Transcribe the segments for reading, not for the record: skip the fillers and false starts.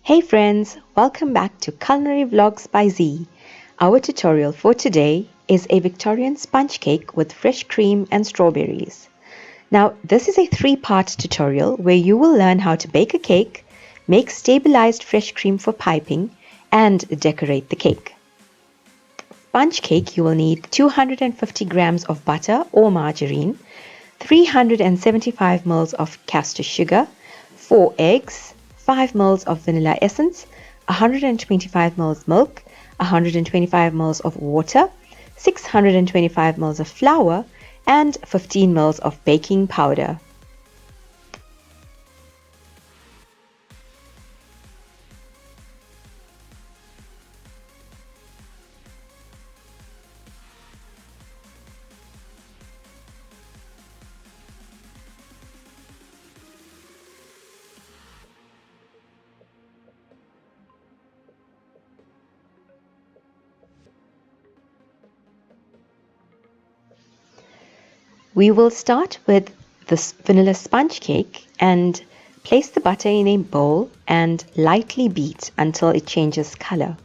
Hey friends, welcome back to Culinary Vlogs by Z. Our tutorial for today is a Victorian sponge cake with fresh cream and strawberries. Now, this is a three-part tutorial where you will learn how to bake a cake, make stabilized fresh cream for piping, and decorate the cake. Sponge cake, you will need 250 grams of butter or margarine, 375 ml of caster sugar, 4 eggs, 5 ml of vanilla essence, 125 ml milk, 125 ml of water, 625 ml of flour, and 15 ml of baking powder. We will start with the vanilla sponge cake and place the butter in a bowl and lightly beat until it changes color.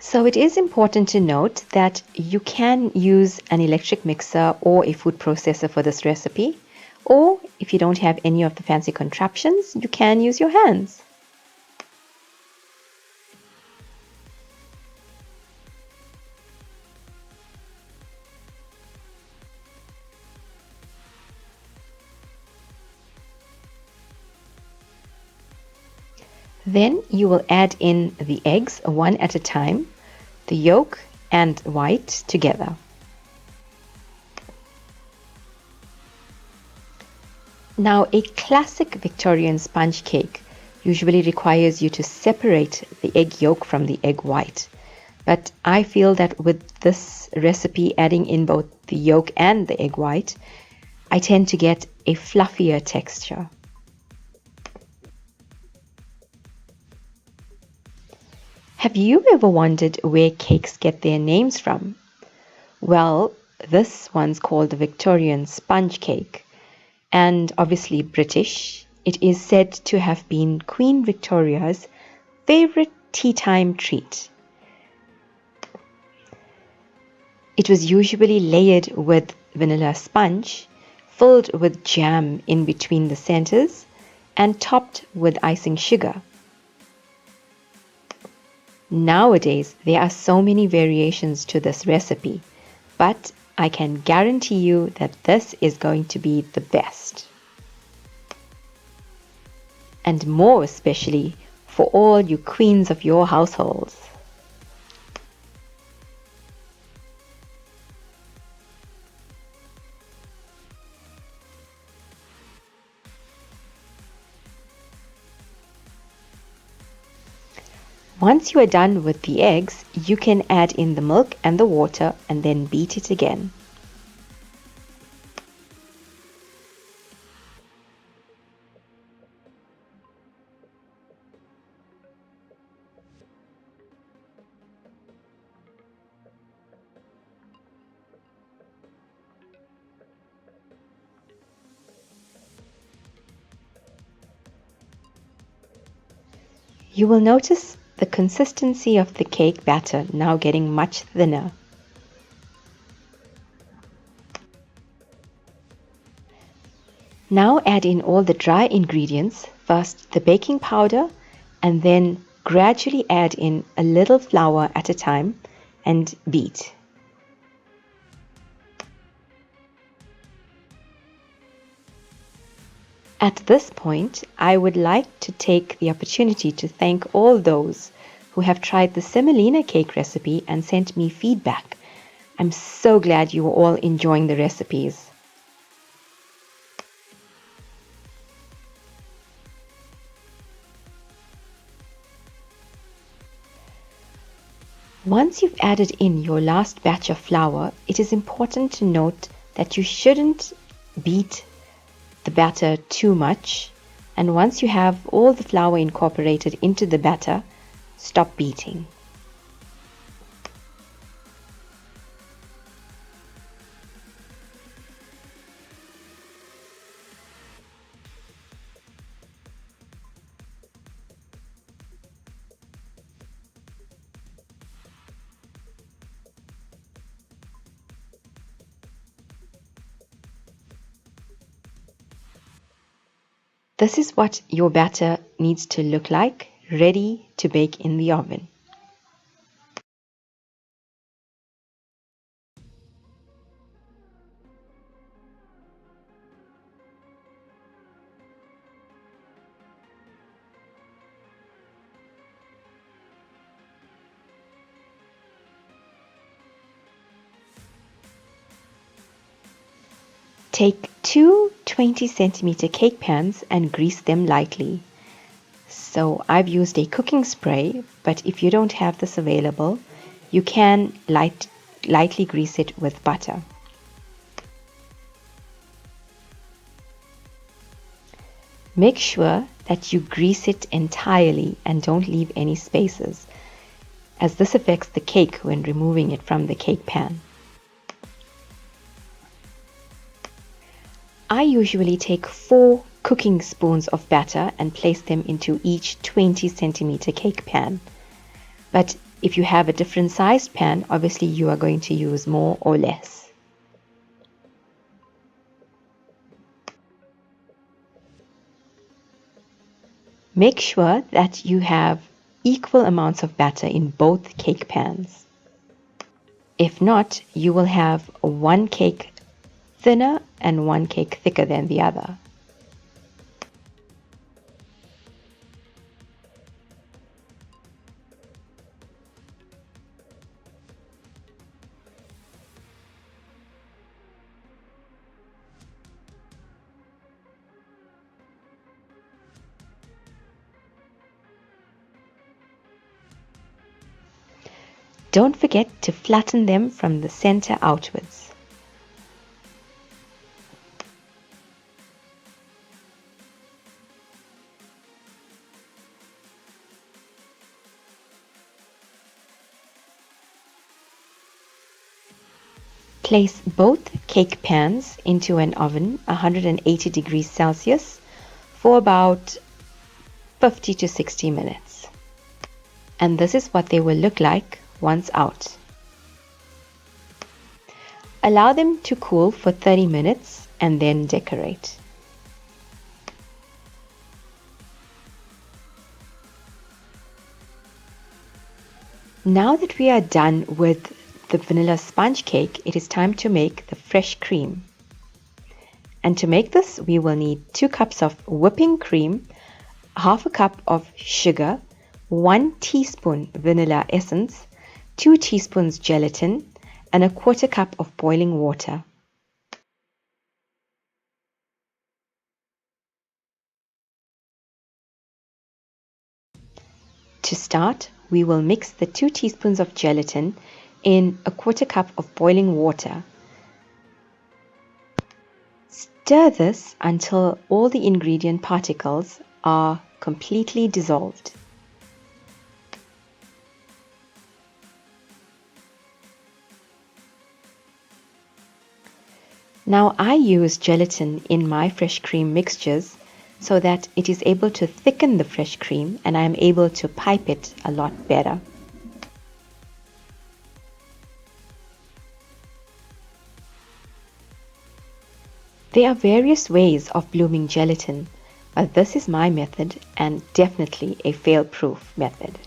So it is important to note that you can use an electric mixer or a food processor for this recipe, or if you don't have any of the fancy contraptions, you can use your hands. Then you will add in the eggs one at a time, the yolk and white together. Now, a classic Victorian sponge cake usually requires you to separate the egg yolk from the egg white. But I feel that with this recipe, adding in both the yolk and the egg white, I tend to get a fluffier texture. Have you ever wondered where cakes get their names from? Well, this one's called the Victorian sponge cake, and obviously British. It is said to have been Queen Victoria's favorite tea time treat. It was usually layered with vanilla sponge, filled with jam in between the centers, and topped with icing sugar. Nowadays, there are so many variations to this recipe, but I can guarantee you that this is going to be the best. And more especially for all you queens of your households. Once you are done with the eggs, you can add in the milk and the water and then beat it again. You will notice the consistency of the cake batter now getting much thinner. Now add in all the dry ingredients, first the baking powder, and then gradually add in a little flour at a time and beat. At this point, I would like to take the opportunity to thank all those who have tried the semolina cake recipe and sent me feedback. I'm so glad you are all enjoying the recipes. Once you've added in your last batch of flour, it is important to note that you shouldn't beat the batter too much, and once you have all the flour incorporated into the batter, stop beating. This is what your batter needs to look like, ready to bake in the oven. Take two 20-centimeter cake pans and grease them lightly. So I've used a cooking spray, but if you don't have this available, you can lightly grease it with butter. Make sure that you grease it entirely and don't leave any spaces, as this affects the cake when removing it from the cake pan. I usually take 4 cooking spoons of batter and place them into each 20-centimeter cake pan. But if you have a different sized pan, obviously you are going to use more or less. Make sure that you have equal amounts of batter in both cake pans. If not, you will have one cake thinner and one cake thicker than the other. Don't forget to flatten them from the center outwards. Place both cake pans into an oven 180 degrees Celsius for about 50 to 60 minutes. And this is what they will look like once out. Allow them to cool for 30 minutes and then decorate. Now that we are done with the vanilla sponge cake, it is time to make the fresh cream. And to make this, we will need 2 cups of whipping cream, half a cup of sugar, 1 teaspoon vanilla essence, 2 teaspoons gelatin, and a quarter cup of boiling water. To start, we will mix the 2 teaspoons of gelatin in a quarter cup of boiling water. Stir this until all the ingredient particles are completely dissolved. Now I use gelatin in my fresh cream mixtures so that it is able to thicken the fresh cream and I am able to pipe it a lot better. There are various ways of blooming gelatin, but this is my method and definitely a fail-proof method.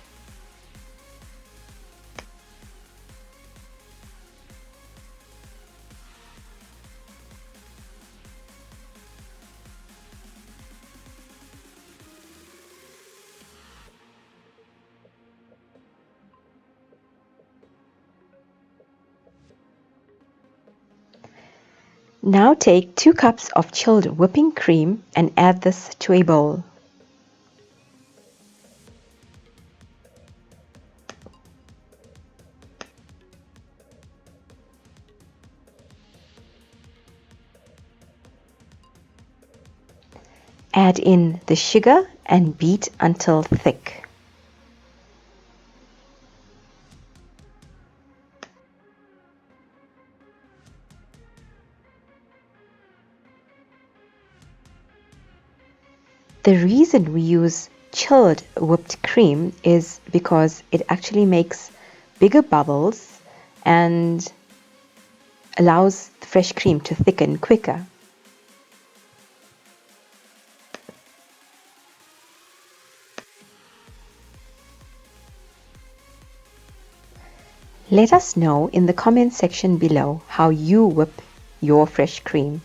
Now take 2 cups of chilled whipping cream and add this to a bowl. Add in the sugar and beat until thick. The reason we use chilled whipped cream is because it actually makes bigger bubbles and allows the fresh cream to thicken quicker. Let us know in the comment section below how you whip your fresh cream.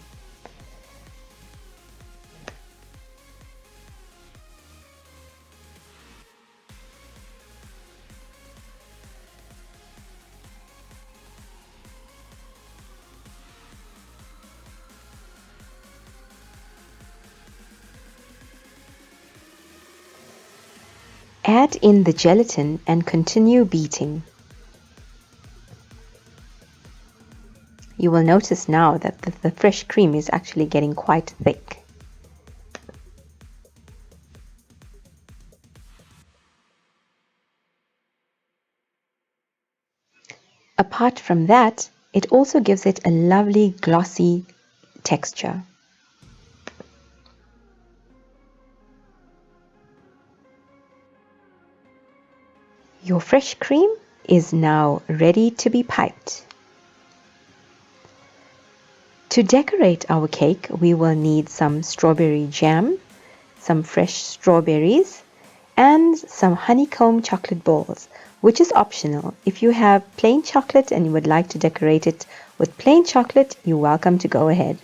Add in the gelatin and continue beating. You will notice now that the fresh cream is actually getting quite thick. Apart from that, it also gives it a lovely glossy texture. Your fresh cream is now ready to be piped. To decorate our cake, we will need some strawberry jam, some fresh strawberries, and some honeycomb chocolate balls, which is optional. If you have plain chocolate and you would like to decorate it with plain chocolate, you're welcome to go ahead.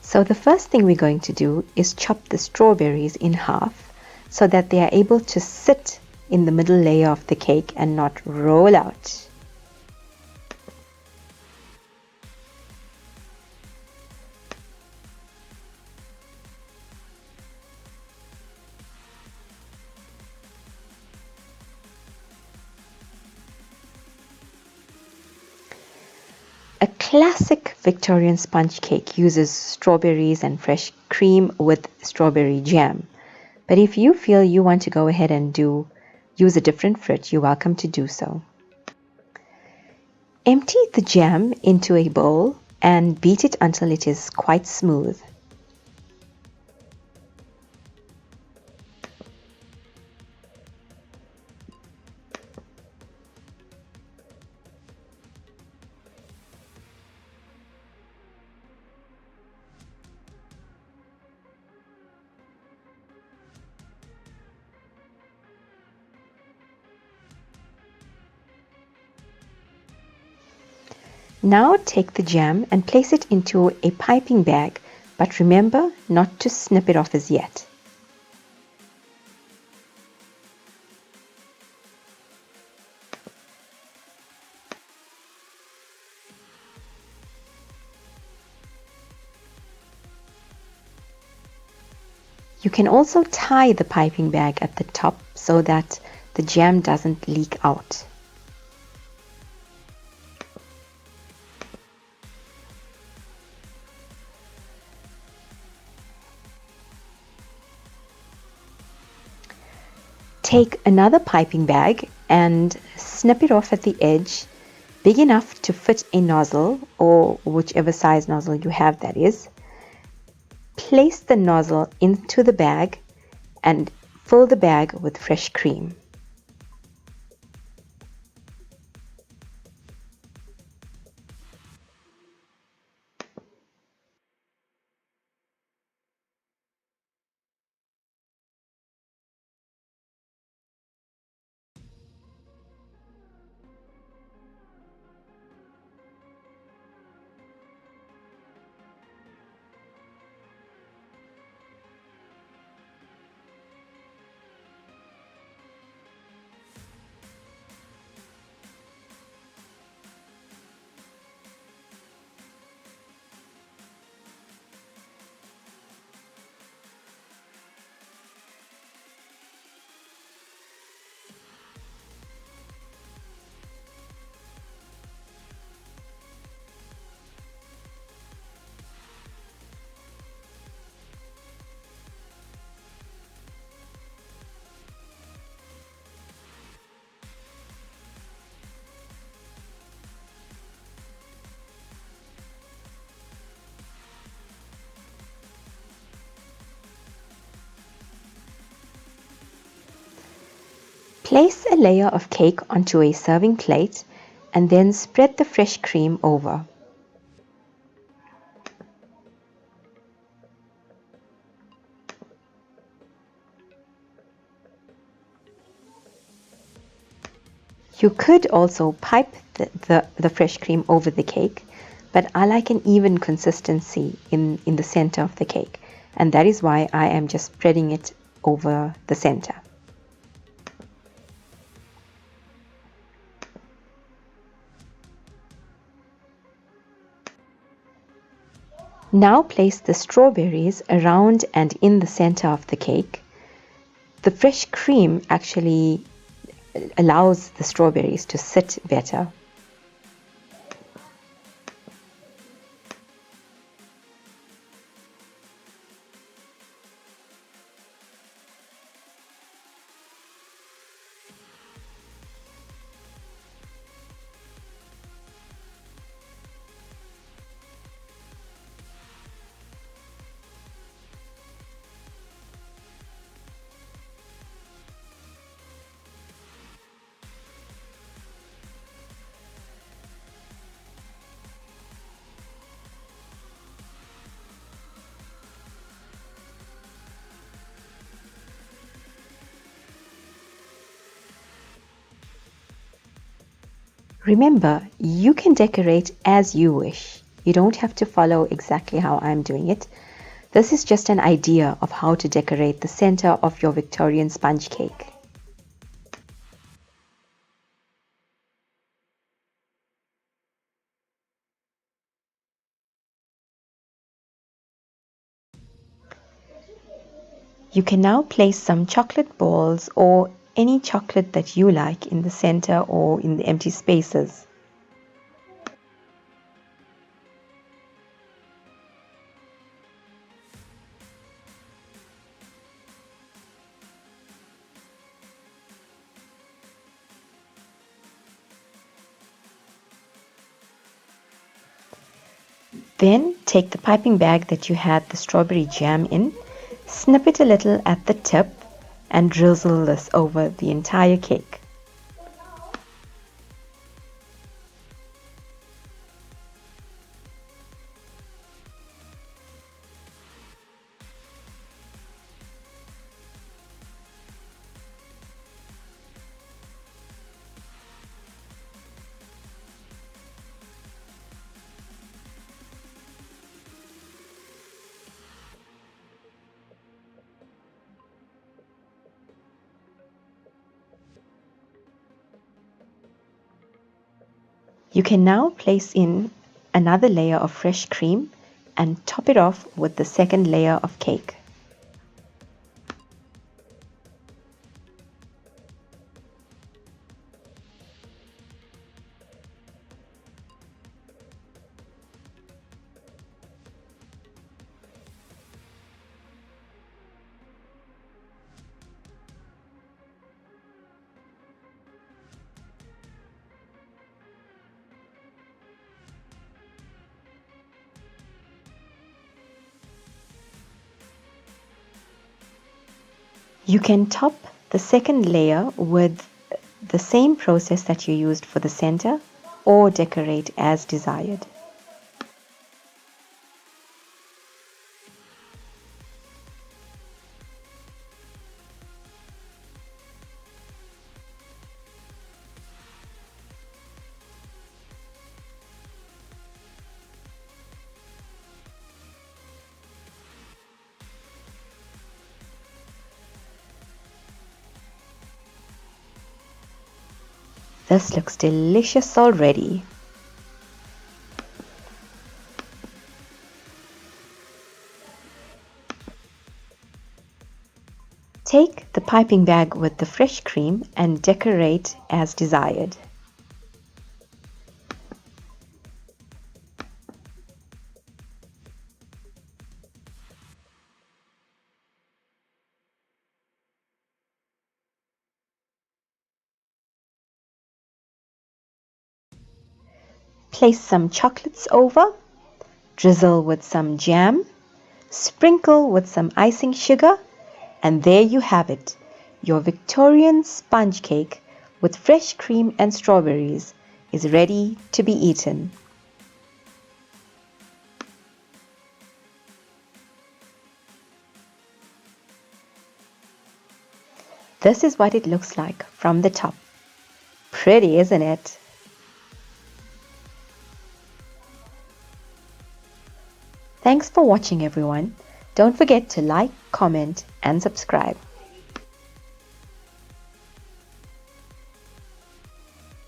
So the first thing we're going to do is chop the strawberries in half so that they are able to sit in the middle layer of the cake and not roll out. A classic Victorian sponge cake uses strawberries and fresh cream with strawberry jam. But if you feel you want to go ahead and use a different fruit, you're welcome to do so. Empty the jam into a bowl and beat it until it is quite smooth. Now take the jam and place it into a piping bag, but remember not to snip it off as yet. You can also tie the piping bag at the top so that the jam doesn't leak out. Take another piping bag and snip it off at the edge, big enough to fit a nozzle, or whichever size nozzle you have, that is. Place the nozzle into the bag and fill the bag with fresh cream. Place a layer of cake onto a serving plate and then spread the fresh cream over. You could also pipe the fresh cream over the cake, but I like an even consistency in the center of the cake, and that is why I am just spreading it over the center. Now place the strawberries around and in the center of the cake. The fresh cream actually allows the strawberries to sit better. Remember, you can decorate as you wish. You don't have to follow exactly how I'm doing it. This is just an idea of how to decorate the center of your Victorian sponge cake. You can now place some chocolate balls or any chocolate that you like in the center or in the empty spaces. Then take the piping bag that you had the strawberry jam in, snip it a little at the tip, and drizzle this over the entire cake. You can now place in another layer of fresh cream and top it off with the second layer of cake. You can top the second layer with the same process that you used for the center or decorate as desired. This looks delicious already. Take the piping bag with the fresh cream and decorate as desired. Place some chocolates over, drizzle with some jam, sprinkle with some icing sugar, and there you have it, Your Victorian sponge cake with fresh cream and strawberries is ready to be eaten. This is what it looks like from the top. Pretty, isn't it? Thanks for watching, everyone. Don't forget to like, comment, and subscribe.